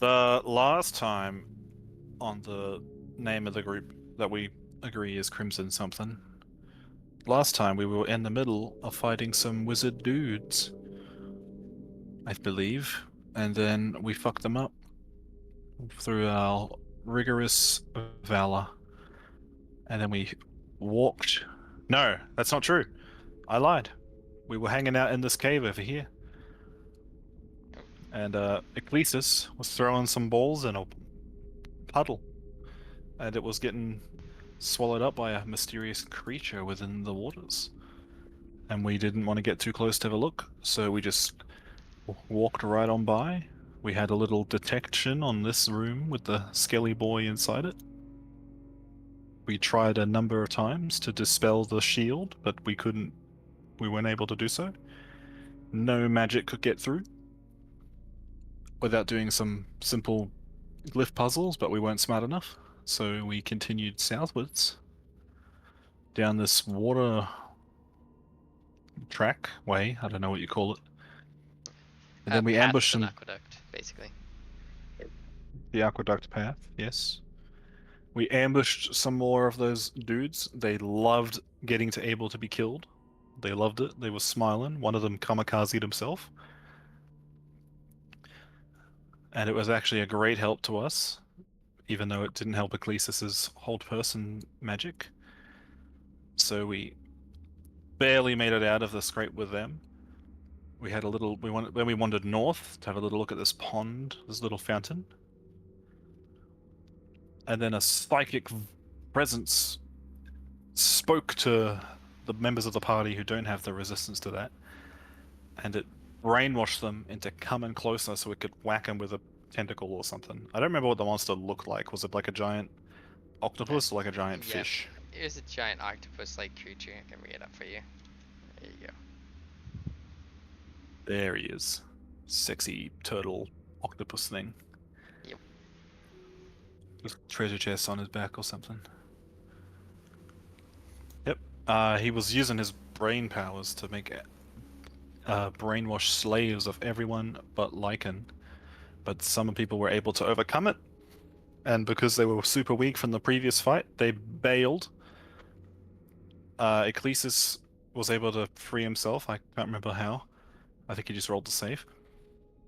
The last time on the name of the group that we agree is Crimson something. Last time we were in the middle of fighting some wizard dudes, I believe, and then we fucked them up through our rigorous valor. And then we walked. No, that's not true. I lied. We were hanging out in this cave over here. And Ecclesis was throwing some balls in a puddle. And it was getting swallowed up by a mysterious creature within the waters. And we didn't want to get too close to have a look, so we just walked right on by. We had a little detection on this room with the skelly boy inside it. We tried a number of times to dispel the shield, but we weren't able to do so. No magic could get through without doing some simple glyph puzzles, but we weren't smart enough. So we continued southwards down this water track way, I don't know what you call it. And then we Path ambushed of an some aqueduct, basically. the aqueduct path, yes. We ambushed some more of those dudes. They loved getting to able to be killed. They loved it. They were smiling. One of them kamikazed himself. And it was actually a great help to us, even though it didn't help Ecclesis's hold person magic. So we barely made it out of the scrape with them. We had a little. Then we wandered north to have a little look at this pond, this little fountain, and then a psychic presence spoke to the members of the party who don't have the resistance to that, and it brainwashed them into coming closer so we could whack him with a tentacle or something. I don't remember what the monster looked like. Was it like a giant octopus or like a giant Yep. fish? It was a giant octopus-like creature. I can read it up for you. There you go. There he is. Sexy turtle octopus thing. Yep. With treasure chests on his back or something. Yep. He was using his brain powers to make brainwash slaves of everyone but Lycan. But some people were able to overcome it, and because they were super weak from the previous fight, they bailed. Ecclesis was able to free himself. I can't remember how. I think he just rolled the save.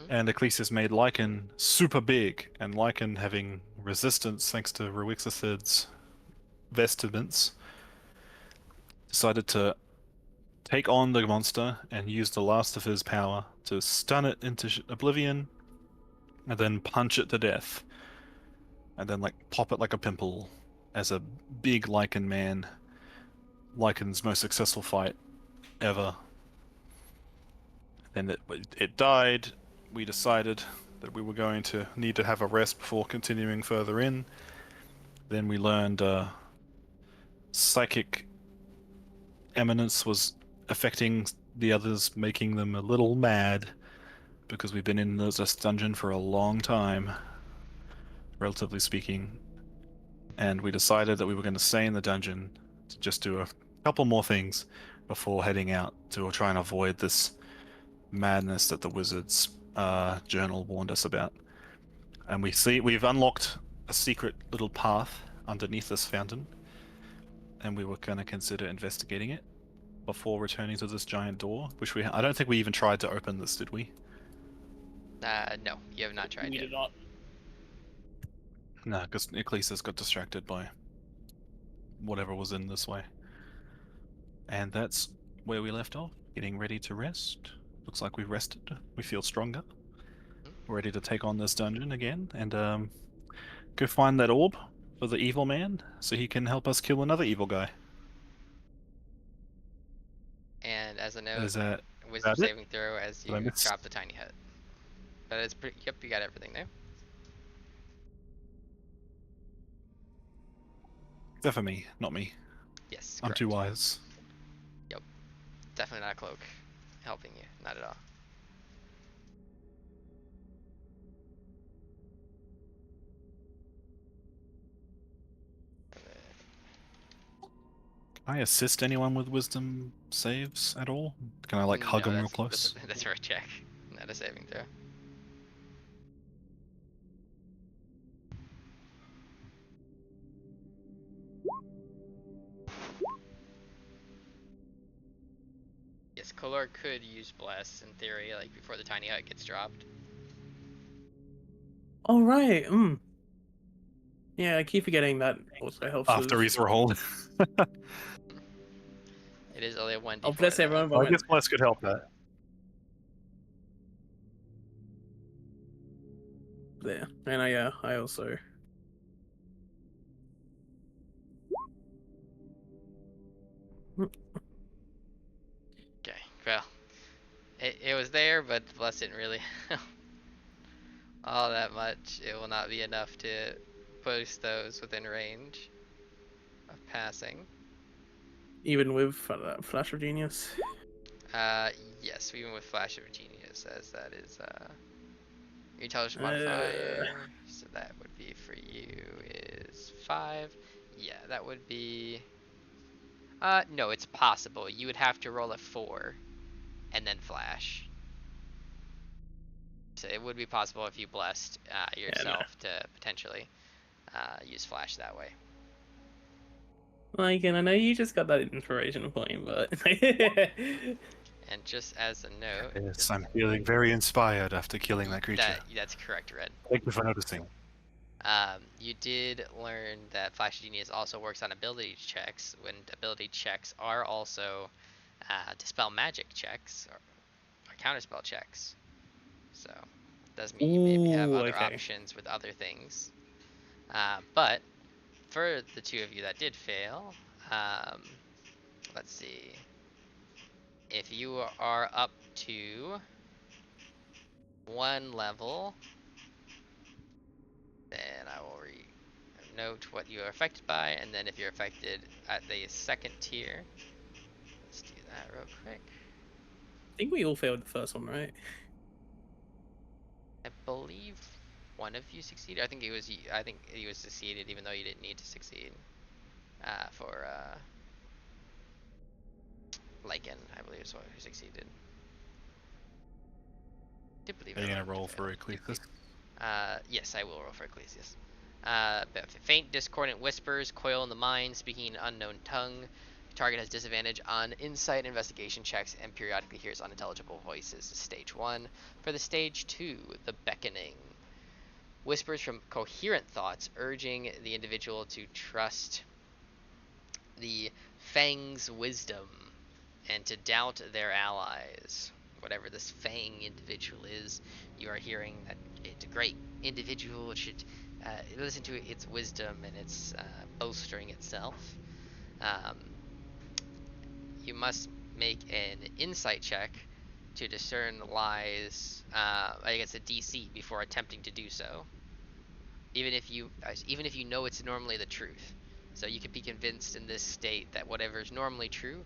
And Ecclesis made Lycan super big, and Lycan having resistance thanks to Ruixithid's vestments, decided to take on the monster and use the last of his power to stun it into oblivion, and then punch it to death, and then like pop it like a pimple as a big Lycan man. Lycan's most successful fight ever. Then it died. We decided that we were going to need to have a rest before continuing further in. Then we learned psychic eminence was affecting the others, making them a little mad because we've been in this dungeon for a long time, relatively speaking. And we decided that we were going to stay in the dungeon to just do a couple more things before heading out to try and avoid this madness that the wizard's journal warned us about. And we've unlocked a secret little path underneath this fountain, and we were going to consider investigating it before returning to this giant door, which I don't think we even tried to open this, did we? No, you have not tried We yet. did not. No, because Ecclesias got distracted by whatever was in this way. And that's where we left off, getting ready to rest. Looks like we've rested. We feel stronger. We're ready to take on this dungeon again, and go find that orb for the evil man, so he can help us kill another evil guy. And as a note, Is that wisdom about it? saving throw as Did I you miss? drop the tiny hut. But it's pretty. Yep, you got everything there. Except for me, not me. Yes. I'm Correct. too wise. Definitely not a cloak helping you. Not at all. Can I assist anyone with wisdom saves at all? Can I like hug No, them real that's close? that's a check, not a saving throw. Lord could use Bless in theory, like before the tiny hut gets dropped. Oh right. Yeah, I keep forgetting that also helps After with. he's rolled. It is only a 1d4 Oh, bless everyone, I but guess Bless could help that. there. And I also. Okay, well, it was there, but Bless didn't really all that much. It will not be enough to push those within range of passing. Even with Flash of Genius. Yes, even with Flash of Genius, as that is your intelligence Uh, modifier. So that would be for you is 5. Yeah, that would be. No, it's possible. You would have to roll a 4 and then Flash. So it would be possible if you blessed yeah, no. yourself to potentially use Flash that way. Like, and I know you just got that inspiration point, but And just as a note, Yes, I'm feeling very inspired after killing that creature. that's correct, Red. Thank you for noticing. You did learn that Flash Genius also works on ability checks, when ability checks are also dispel magic checks or counterspell checks. So it does mean you maybe have ooh, other okay. options with other things. But for the two of you that did fail, let's see. If you are up to 1 level, then I will note what you are affected by, and then if you're affected at the 2nd tier, let's do that real quick. I think we all failed the first one, right? I believe one of you succeeded. I think it was. I think he was succeeded, even though you didn't need to succeed. For Lycan, I believe is who succeeded. I believe Are you everyone gonna roll failed. for Ecclesias? Yes, I will roll for Ecclesias. Faint discordant whispers coil in the mind, speaking in an unknown tongue. Target has disadvantage on insight investigation checks and periodically hears unintelligible voices. Stage 1. For the Stage 2, the beckoning. Whispers from coherent thoughts urging the individual to trust the Fang's wisdom and to doubt their allies. Whatever this Fang individual is, you are hearing that it's a great individual. It should listen to its wisdom and its bolstering itself. Um, you must make an insight check to discern lies. I guess a DC before attempting to do so. Even if you know it's normally the truth. So you can be convinced in this state that whatever is normally true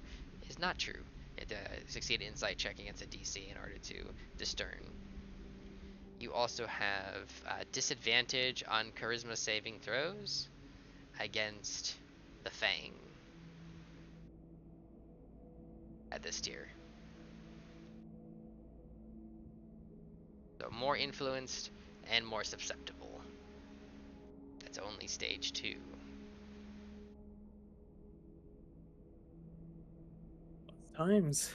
is not true. It succeed insight check against a DC in order to discern. You also have disadvantage on charisma saving throws against the Fang at this tier. So more influenced and more susceptible. That's only Stage 2. Times.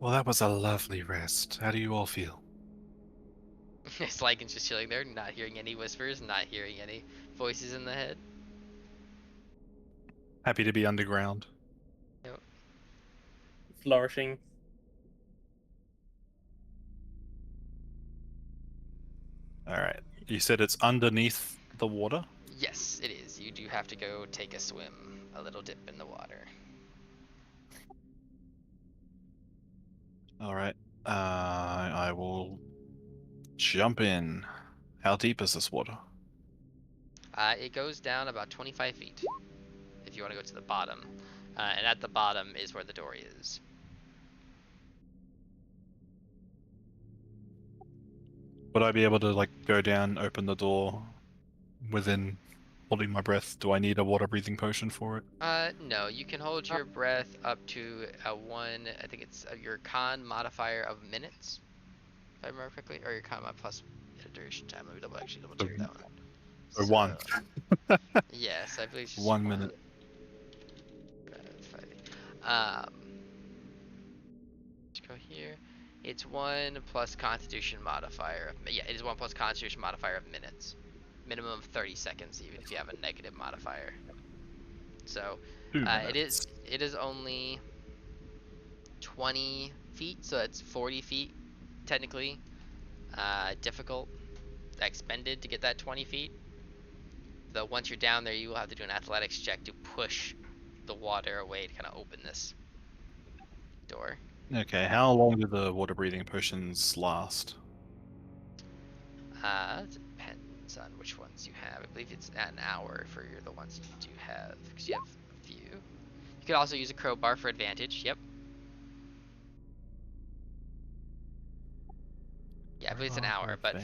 Well, that was a lovely rest. How do you all feel? It's like it's just chilling there, not hearing any whispers, not hearing any voices in the head. Happy to be underground. Yep. Flourishing. Alright. You said it's underneath the water? Yes, it is. You do have to go take a swim, a little dip in the water. Alright. I will jump in. How deep is this water? It goes down about 25 feet if you want to go to the bottom. And at the bottom is where the door is. Would I be able to, like, go down, open the door within holding my breath? Do I need a water breathing potion for it? No, you can hold your breath up to a 1, I think it's your con modifier of minutes, if I remember correctly, or your con mod plus duration time. Let me double check that one. Or one. Yes, I believe it's just 1 minute. Um, go here. It's 1 plus Constitution modifier. Yeah, it is 1 plus Constitution modifier of minutes. Minimum of 30 seconds, even if you have a negative modifier. So, 2 minutes. it is only 20 feet, so it's 40 feet technically. Difficult, expended to get that 20 feet. Though once you're down there, you will have to do an athletics check to push the water away to kind of open this door. Okay, how long do the water breathing potions last? Depends on which ones you have. I believe it's an hour for the ones you do have, because you have a few. You could also use a crowbar for advantage. Yep. Yeah, I believe it's an hour, but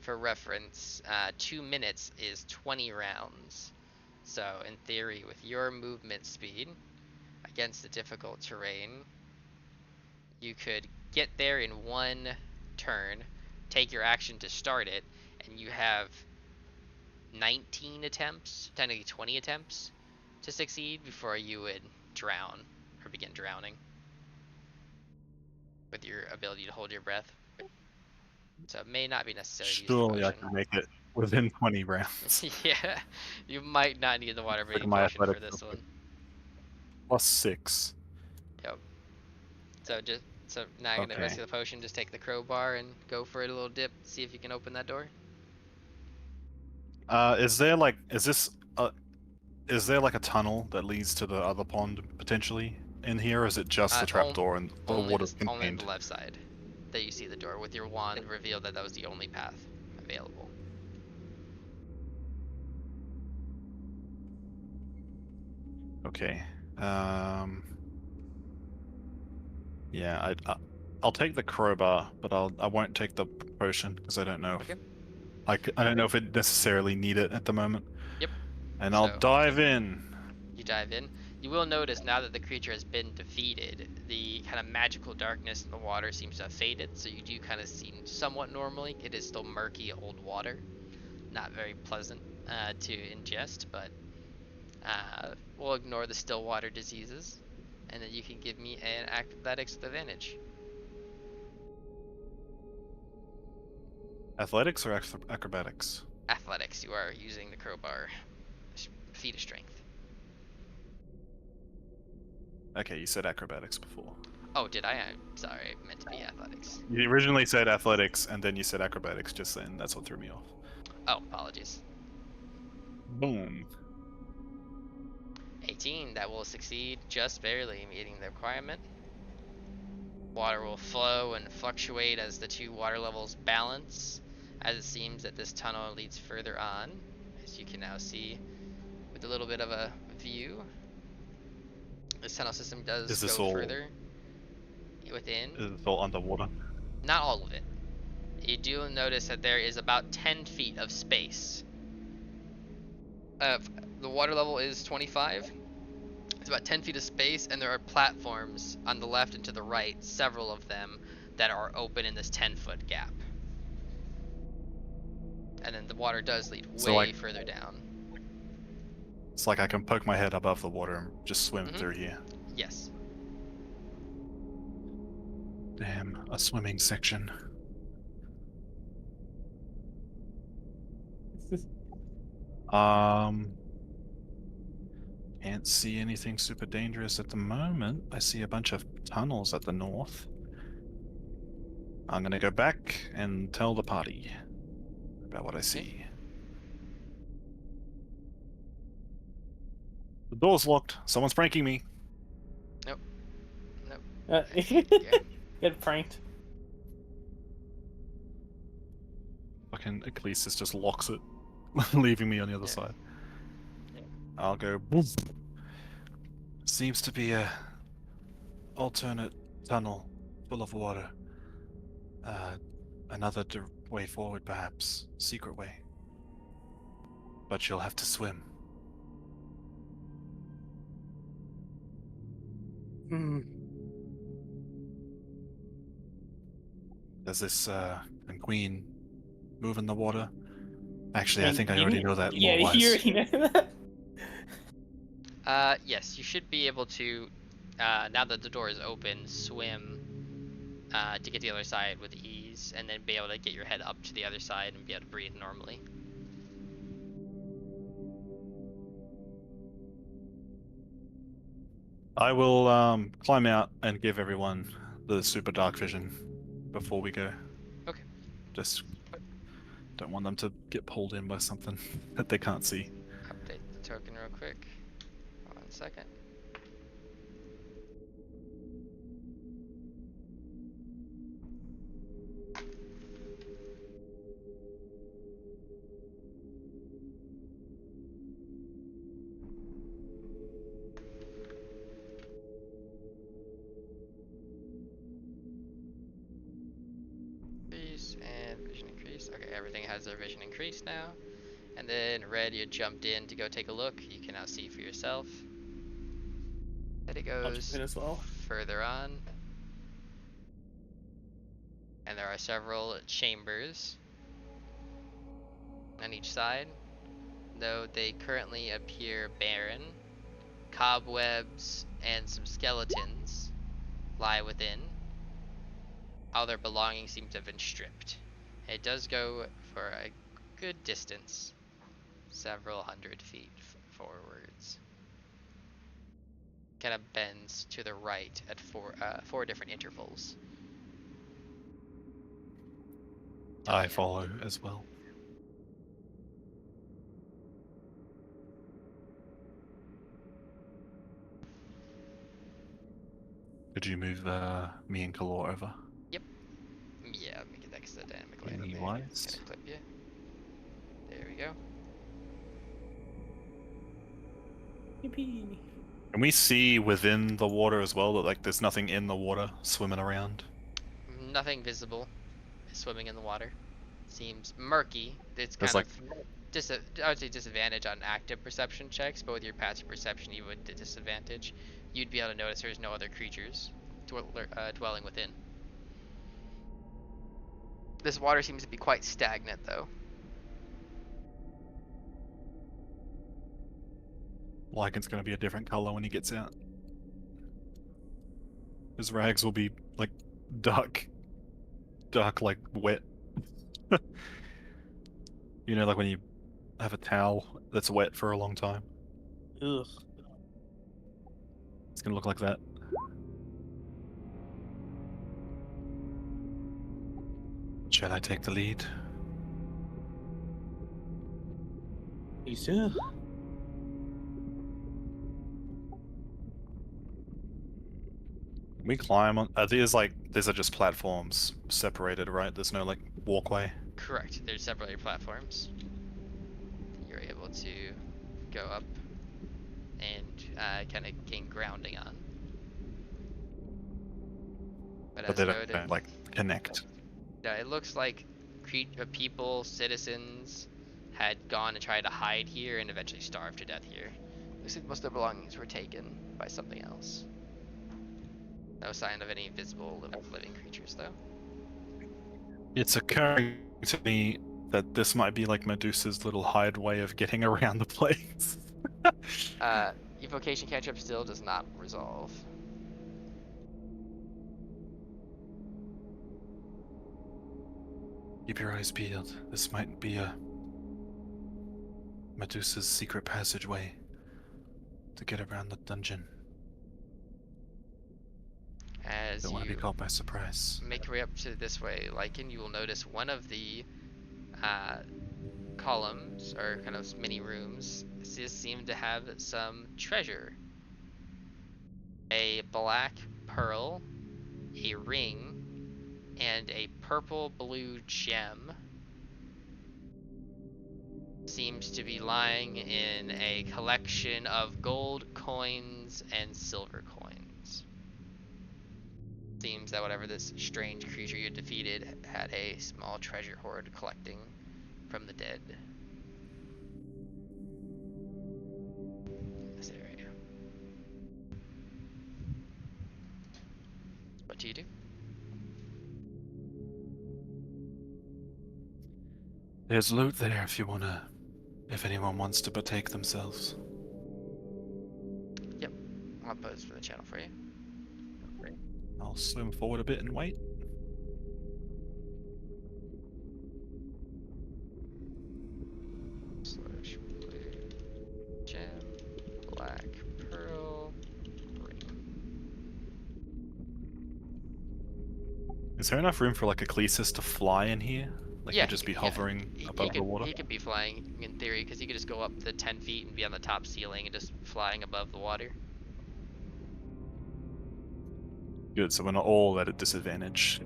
for reference, 2 minutes is 20 rounds. So in theory, with your movement speed against the difficult terrain, you could get there in 1 turn, take your action to start it, and you have 19 attempts, technically 20 attempts, to succeed before you would drown or begin drowning with your ability to hold your breath. So it may not be necessary to use the Surely I potion. can make it within 20 rounds. Yeah, you might not need the water breathing my potion for athletics this one. +6. Yep. So now you're gonna Okay. investigate the potion. Just take the crowbar and go for it a little dip. See if you can open that door. Is there like is there like a tunnel that leads to the other pond potentially in here, or is it just the trapdoor and the water's Only on contained? the left side that you see the door with your wand revealed that was the only path available. Okay. Yeah, I'll take the crowbar, but I won't take the potion because I don't know. Okay. I don't know if it necessarily need it at the moment. Yep. And I'll So- dive in. You dive in. You will notice now that the creature has been defeated, the kind of magical darkness in the water seems to have faded, so you do kind of see somewhat normally. It is still murky old water, not very pleasant to ingest, but we'll ignore the still water diseases, and then you can give me an athletics with advantage. Athletics or acrobatics? Athletics. You are using the crowbar. Feat of strength. Okay, you said acrobatics before. Oh, did I? I'm sorry. I meant to be athletics. You originally said athletics, and then you said acrobatics just then. That's what threw me off. Oh, apologies. Boom. 18. That will succeed just barely, meeting the requirement. Water will flow and fluctuate as the 2 water levels balance, as it seems that this tunnel leads further on, as you can now see with a little bit of a view. This tunnel system does Is this go all- further within. Is it all underwater? Not all of it. You do notice that there is about 10 feet of space. The water level is 25. It's about 10 feet of space, and there are platforms on the left and to the right, several of them, that are open in this 10-foot gap. And then the water does lead way further down. It's like I can poke my head above the water and just swim through here. Yes. Damn, a swimming section. Can't see anything super dangerous at the moment. I see a bunch of tunnels at the north. I'm gonna go back and tell the party about what I see. The door's locked. Someone's pranking me. Nope. Get pranked. Fucking Ecclesias just locks it, leaving me on the other side. I'll go boom. Seems to be a alternate tunnel full of water. Another way forward, perhaps. Secret way. But you'll have to swim. Does this queen move in the water? Actually, I think I already know that. Yeah, lore-wise. you already know that. Yes, you should be able to, now that the door is open, swim to get to the other side with ease, and then be able to get your head up to the other side and be able to breathe normally. I will climb out and give everyone the super dark vision before we go. Okay. Just don't want them to get pulled in by something that they can't see. Update the token real quick. 1 second. Increase and vision increase. Okay, everything has their vision increased now. And then red, you jumped in to go take a look. You can now see for yourself. And it I'll jump goes in as well. further on. And there are several chambers on each side, though they currently appear barren. Cobwebs and some skeletons lie within. All their belongings seem to have been stripped. It does go for a good distance, several hundred feet forwards. Kind of bends to the right at four different intervals. I follow as well. Could you move me and Kalor over? Yep. Yeah, let me get that dynamic light Any on there. wise? It's gonna clip you. There we go. Yippee. Can we see within the water as well that like there's nothing in the water swimming around? Nothing visible is swimming in the water. Seems murky. It's There's kind like of I would say disadvantage on active perception checks, but with your passive perception, you would disadvantage. You'd be able to notice there's no other creatures dwelling within. This water seems to be quite stagnant, though. Lycan's gonna be a different color when he gets out. His rags will be like dark like wet. You know, like when you have a towel that's wet for a long time. Ugh. It's gonna look like that. Shall I take the lead? Please do. Can we climb on? These are just platforms separated, right? There's no like walkway. Correct. There's several platforms. You're able to go up and kind of gain grounding on. But But as they noted, don't like connect. it looks like people, citizens, had gone and tried to hide here and eventually starved to death here. Looks like most of their belongings were taken by something else. No sign of any visible living creatures, though. It's occurring to me that this might be like Medusa's little hide way of getting around the place. Evocation cantrip still does not resolve. Keep your eyes peeled. This might be a Medusa's secret passageway to get around the dungeon. As Don't want to be you caught by surprise. make your way up to this way, Lycan, you will notice one of the columns, or kind of mini rooms, seem to have some treasure. A black pearl, a ring, and a purple-blue gem seems to be lying in a collection of gold coins and silver coins. Seems that whatever this strange creature you defeated had a small treasure hoard collecting from the dead. In this area. What do you do? There's loot there if anyone wants to partake themselves. Yep. I'll pose for the channel for you. I'll swim forward a bit and wait. Is there enough room for like a Clesis to fly in here? Like Yeah, he'd just be hovering above the water? he could be flying in theory, because he could just go up to 10 feet and be on the top ceiling and just flying above the water. Good, so we're not all at a disadvantage.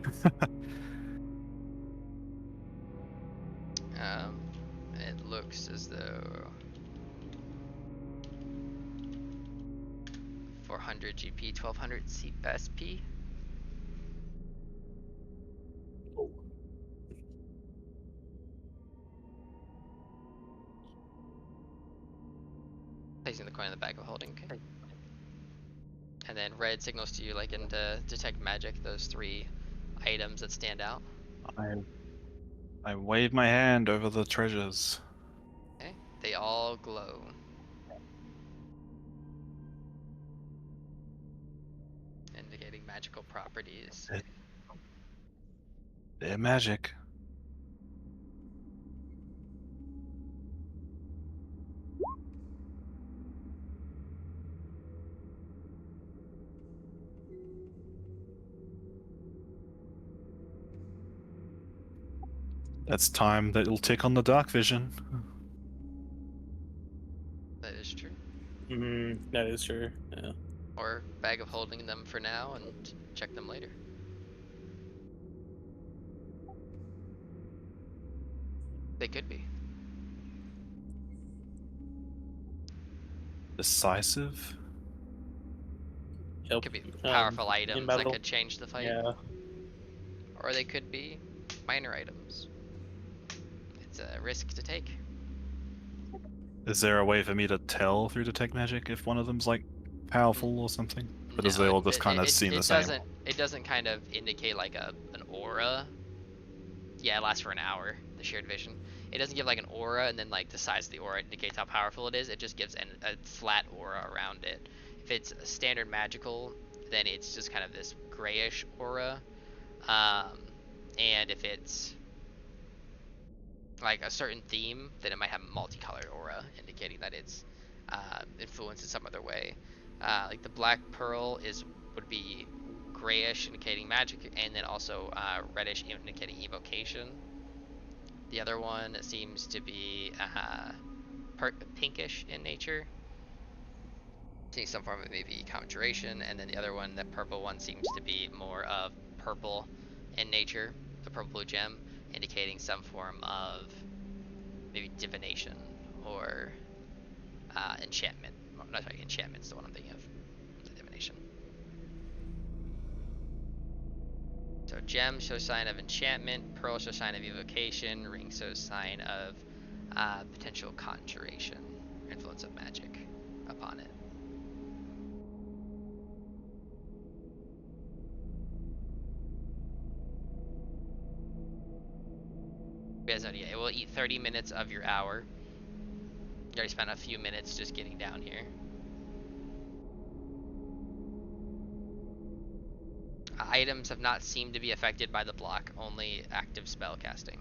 It looks as though 400 GP, 1200 SP. Placing the coin in the bag of holding. Okay. And then red signals to you like in the detect magic, those 3 items that stand out. I wave my hand over the treasures. Okay. They all glow. Indicating magical properties. They're magic. That's time that it'll tick on the dark vision. That is true. That is true. Yeah. Or bag of holding them for now and check them later. They could be. Decisive? Yep. Could be powerful In items that battle. could change the fight. Yeah. Or they could be minor items. It's a risk to take. Is there a way for me to tell through detect magic if one of them's like powerful or something? Or does they all just kind of seem the same? It doesn't kind of indicate like an aura. Yeah, it lasts for an hour, the shared vision. It doesn't give like an aura and then like the size of the aura indicates how powerful it is. It just gives a flat aura around it. If it's a standard magical, then it's just kind of this grayish aura. And if it's like a certain theme, then it might have multicolored aura, indicating that it's influenced in some other way. Like the black pearl would be grayish, indicating magic, and then also reddish, indicating evocation. The other one seems to be pinkish in nature, seeing some form of maybe conjuration, and then the other one, the purple one, seems to be more of purple in nature, the purple blue gem, indicating some form of maybe divination or enchantment. No, sorry, enchantment's the one I'm thinking of. The divination. So gem shows sign of enchantment, pearl shows sign of evocation, ring shows sign of potential conjuration, influence of magic upon it. Yeah, it will eat 30 minutes of your hour. You already spent a few minutes just getting down here. Items have not seemed to be affected by the block, only active spell casting.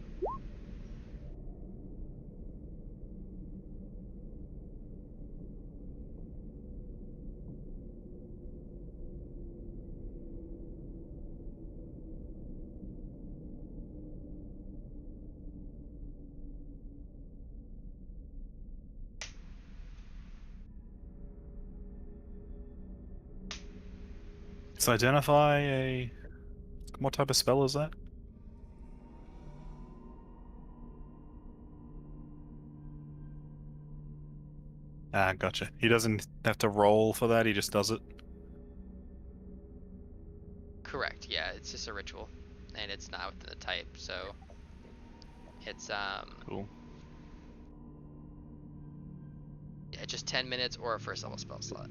Let's identify a... What type of spell is that? Ah, gotcha. He doesn't have to roll for that, he just does it. Correct, yeah, it's just a ritual. And it's not within the type, so it's Cool. yeah, just 10 minutes or a first level spell slot.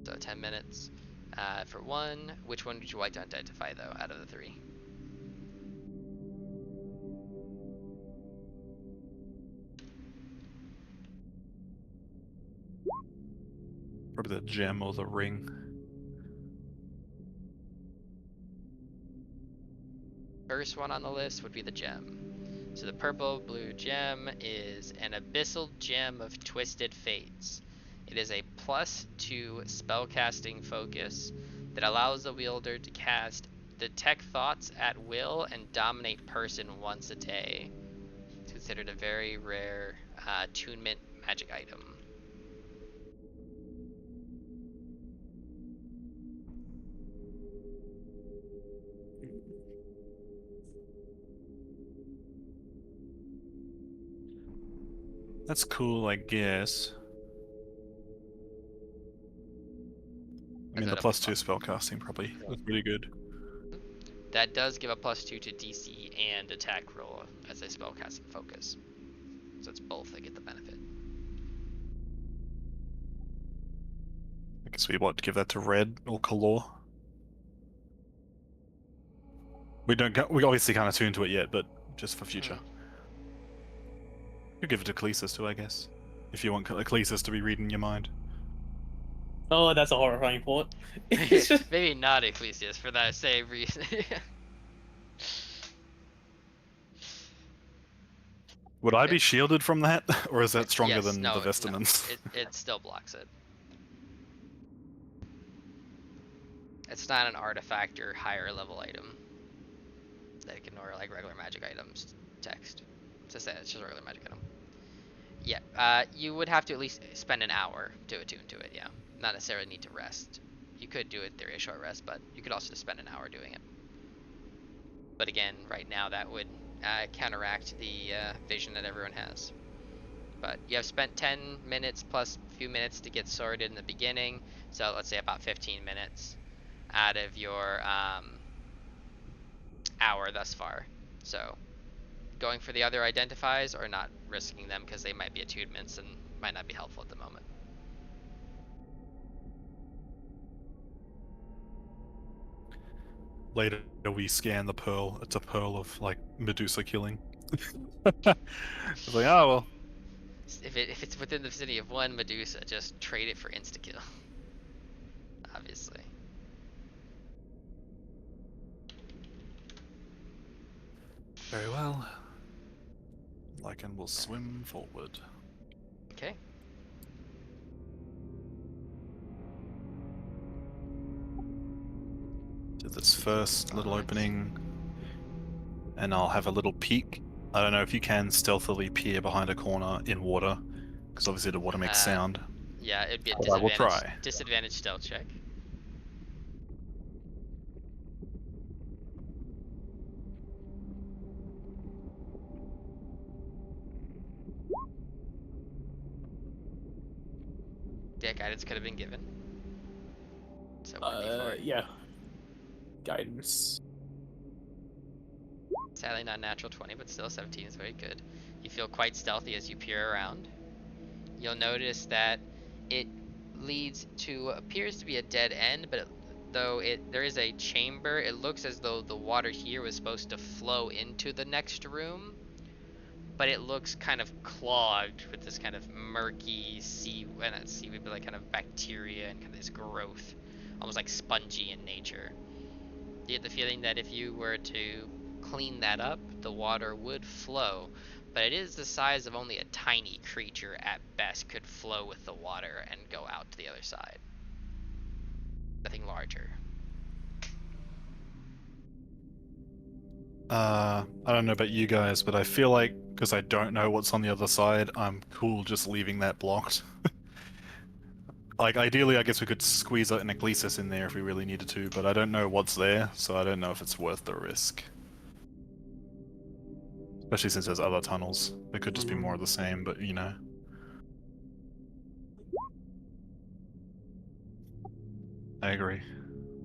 So 10 minutes for one. Which one would you like to identify though out of the 3? Probably the gem or the ring. First one on the list would be the gem. So the purple blue gem is an abyssal gem of twisted fates. It is a +2 spellcasting focus that allows the wielder to cast detect thoughts at will and dominate person once a day. It's considered a very rare attunement magic item. That's cool, I guess. I mean, the +2 spellcasting probably is pretty good. That does give a +2 to DC and attack roll as a spellcasting focus. So it's both that get the benefit. I guess we want to give that to Red or Kalor. We obviously can't attune to it yet, but just for future. You give it to Clesis too, I guess. If you want Clesis to be reading your mind. Oh, that's a horrifying thought. It's just Maybe not Ecclesias for that same reason. Would I be shielded from that, or is that stronger Yes, than no, the no, Vestinance? it still blocks it. It's not an artifact or higher level item that ignore like regular magic items text. It's just a regular magic item. Yeah, you would have to at least spend an hour to attune to it. Yeah, not necessarily need to rest. You could do it through a short rest, but you could also just spend an hour doing it. But again, right now that would counteract the vision that everyone has. But you have spent 10 minutes plus a few minutes to get sorted in the beginning, so let's say about 15 minutes out of your hour thus far. So going for the other identifies or not risking them because they might be attunements and might not be helpful at the moment. Later we scan the pearl. It's a pearl of like Medusa killing. It's like, oh well. If it's within the vicinity of one Medusa, just trade it for insta kill. Obviously. Very well. Lycan will swim forward. Okay. To this first little opening, and I'll have a little peek. I don't know if you can stealthily peer behind a corner in water, because obviously the water makes sound. Yeah, it'd be a But I will try. disadvantage stealth check. Yeah, guidance could have been given. So 1d4. yeah. Guidance. Sadly not natural 20, but still 17 is very good. You feel quite stealthy as you peer around. You'll notice that it leads to appears to be a dead end, but there is a chamber, it looks as though the water here was supposed to flow into the next room, but it looks kind of clogged with this kind of murky not seaweed, but like kind of bacteria and kind of this growth, almost like spongy in nature. You get the feeling that if you were to clean that up, the water would flow, but it is the size of only a tiny creature at best could flow with the water and go out to the other side. Nothing larger. I don't know about you guys, but I feel like, because I don't know what's on the other side, I'm cool just leaving that blocked. Like, ideally, I guess we could squeeze an Ecclesias in there if we really needed to, but I don't know what's there, so I don't know if it's worth the risk. Especially since there's other tunnels. There could just be more of the same, but you know. I agree.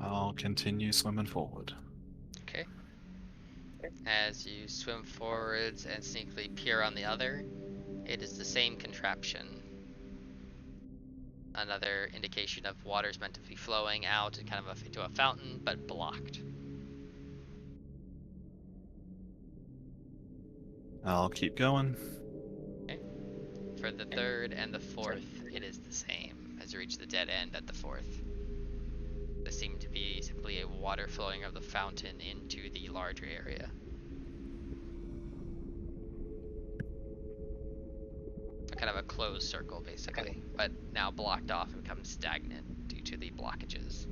I'll continue swimming forward. Okay. As you swim forwards and sneakily peer on the other, it is the same contraption. Another indication of water's meant to be flowing out and kind of into a fountain, but blocked. I'll keep going. Okay. For the third and the fourth, it is the same as you reach the dead end at the fourth. There seemed to be simply a water flowing of the fountain into the larger area. Kind of a closed circle, basically, but now blocked off and becomes stagnant due to the blockages.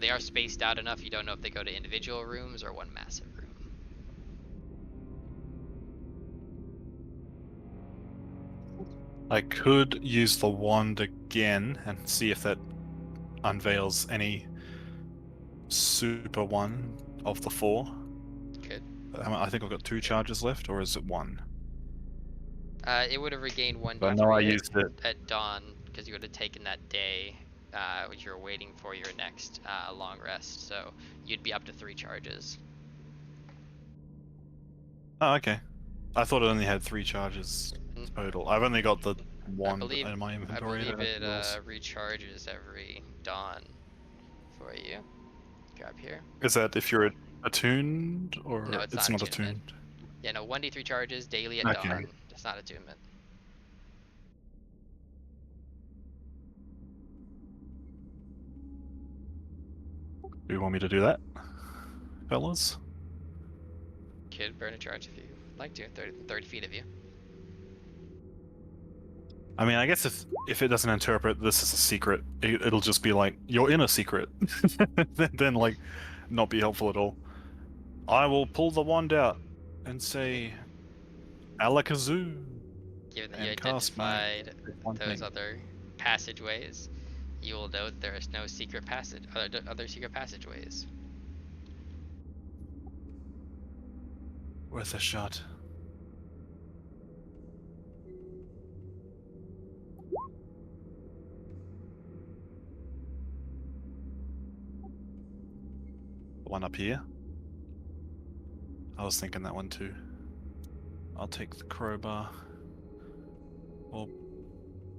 but they are spaced out enough you don't know if they go to individual rooms or one massive room. I could use the wand again and see if that unveils any super one of the 4. Could. I think I've got 2 charges left, or is it 1? It would have regained I know I 1d3 used it. at dawn because you would have taken that day, which you're waiting for your next long rest. So you'd be up to 3 charges. Oh, okay. I thought it only had 3 charges total. I've only got the wand in my I inventory. believe it else. recharges every dawn for you. Grab here. Is that if you're attuned, or No, it's it's not not attunement. attuned? Yeah, no, 1d3 charges daily at Okay. dawn. It's not attunement. Do you want me to do that, fellas? Could burn a charge if you like to. 30 feet of you. I mean, I guess if it doesn't interpret this as a secret, it'll just be like, you're in a secret. then like, not be helpful at all. I will pull the wand out and say, Alakazoo. Given that you And cast my identified one those thing. other passageways, you will note there is no secret passage, other secret passageways. Worth a shot. One up here. I was thinking that one too. I'll take the crowbar. Or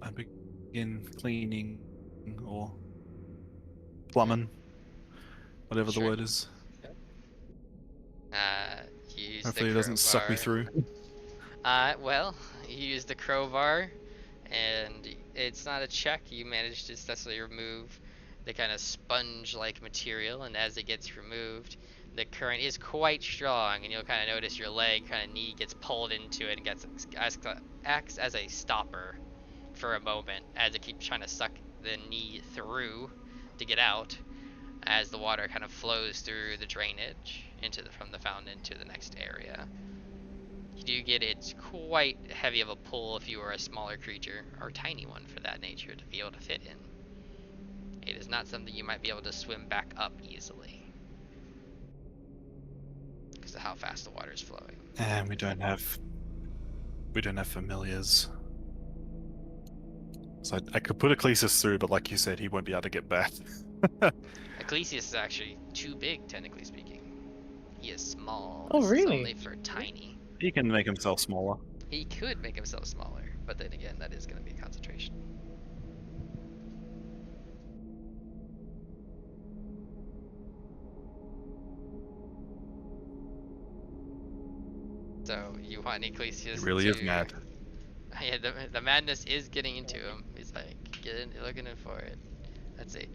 I begin cleaning or plumbing. Whatever Sure. the word is. You use Hopefully the it doesn't suck me crowbar. through. Well, you use the crowbar, and it's not a check. You manage to successfully remove the kind of sponge-like material, and as it gets removed, the current is quite strong, and you'll kind of notice your leg, kind of knee, gets pulled into it and acts as a stopper for a moment as it keeps trying to suck the knee through to get out, as the water kind of flows through the drainage from the fountain into the next area. You do get it's quite heavy of a pull if you were a smaller creature, or a tiny one for that nature, to be able to fit in. It is not something you might be able to swim back up easily because of how fast the water is flowing. And we don't have familiars. So I could put Ecclesias through, but like you said, he won't be able to get back. Ecclesias is actually too big, technically speaking. He is small. Oh, This really? is only for tiny. He can make himself smaller. He could make himself smaller, but then again, that is going to be a concentration. So you want Ecclesias He really to... is mad. Yeah, the madness is getting into him. He's like, looking in for it. Let's see.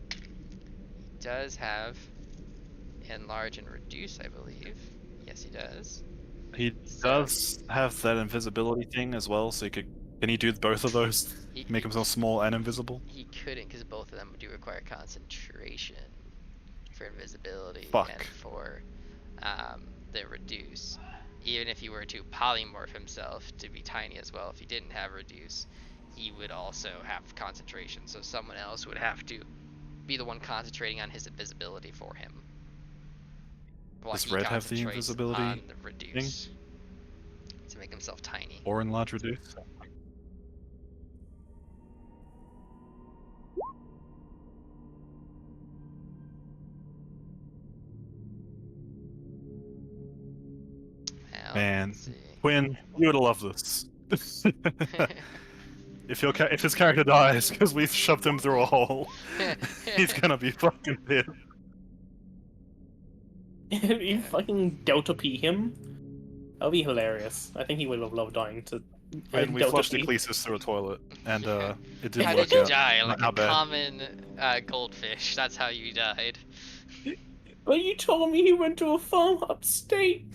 He does have enlarge and reduce, I believe. Yes, he does. He So does have that invisibility thing as well, so can he do both of those? Make himself small and invisible? He couldn't, because both of them do require concentration for invisibility Fuck. and for the reduce. Even if he were to polymorph himself to be tiny as well, if he didn't have reduce, he would also have concentration. So someone else would have to be the one concentrating on his invisibility for him. While Does he Red have the concentrates invisibility on the reduce to make himself tiny. or enlarge reduce? Well, Man, let's see. Quinn, you would love this. If his character dies because we've shoved him through a hole, he's gonna be fucking pissed. You fucking Delta P him? That'll be hilarious. I think he would have loved dying to. And we Delta flushed P. Ecclesias through a toilet, and it didn't How work did you out. die? Like Not a bad. common goldfish. That's how you died. But you told me he went to a farm upstate.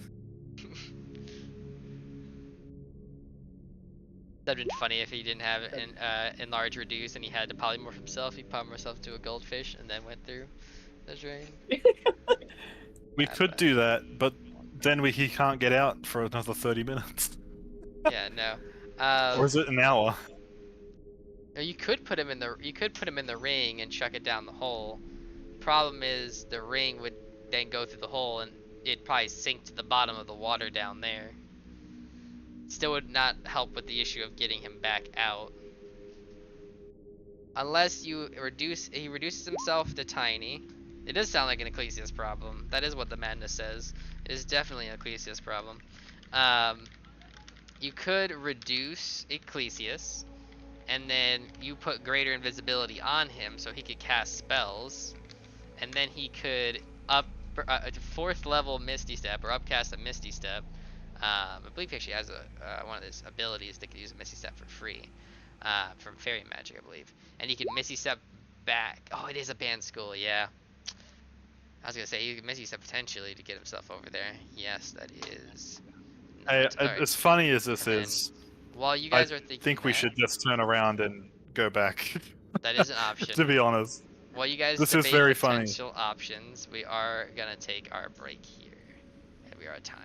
That'd been funny if he didn't have enlarge reduce and he had to polymorph himself. He polymorphed himself to a goldfish and then went through the drain. We Ah, could but do that, but then he can't get out for another 30 minutes. yeah, no. Or is it an hour? You could put him in the ring and chuck it down the hole. Problem is the ring would then go through the hole and it'd probably sink to the bottom of the water down there. Still would not help with the issue of getting him back out. Unless he reduces himself to tiny. It does sound like an Ecclesias problem. That is what the madness says. It is definitely an Ecclesias problem. You could reduce Ecclesias, and then you put greater invisibility on him so he could cast spells, and then he could up fourth level Misty Step or upcast a Misty Step. I believe he actually has one of his abilities that could use a Misty Step for free from Fairy Magic, I believe. And he could Misty Step back. Oh, it is a band school, yeah. I was gonna say he could Misty Step potentially to get himself over there. Yes, that is. Alright. As funny as this And then is, while you I guys are thinking think we that, should just turn around and go back. that is an option. To be honest. While you guys This is debate very funny. potential options, we are gonna take our break here. And we are at time.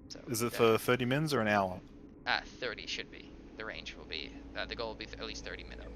So Is it for 30 mins or an hour? 30 should be. The range will be, the goal will be at least 30 minutes.